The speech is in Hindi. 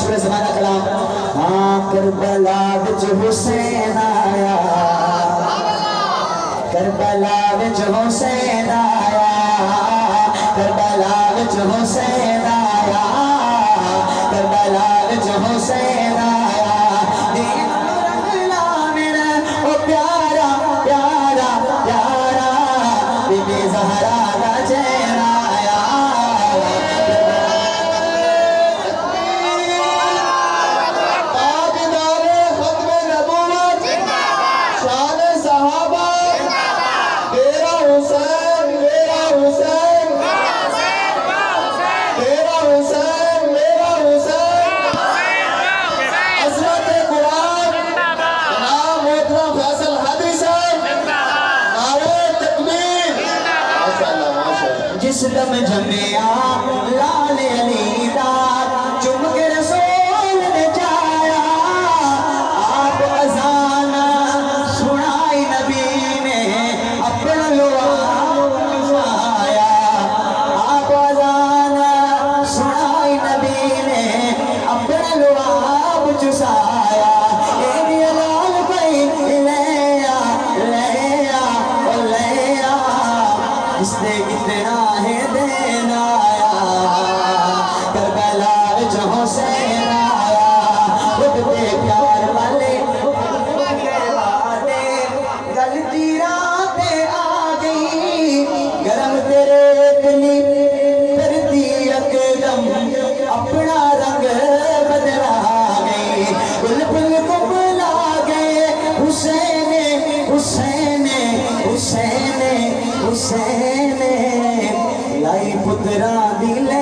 माशरे ज़माना कलाम। हाँ करबला विच हुसैन आया, करबला विच हुसैन आया, करबला विच हुसैन आया, करबला विच हुसैन आया। दीन रंगला मेरा ओ प्यारा प्यारा प्यारा, बीबी ज़हरा दा चेहरा आया। जिस दम जमिया लाल अली दा चुम के रसूल ने जाया, आप अज़ान सुनाई नबी ने अपना लुआब चुसाया, आप अज़ान सुनाई नबी ने अपना लुआब चुसाया। लाल भाई ले आ इसने कितना है देना आया, करबला विच हुसैन आया। उठते प्यार वाले गलती रातें आ गई, गरम तेरे इतनी करती यकदम अपना रंग बदला गई। फुल फुल कुबला गए हुसैन हुसैन हुसैन हुसैन, लाई पुत्रा दिले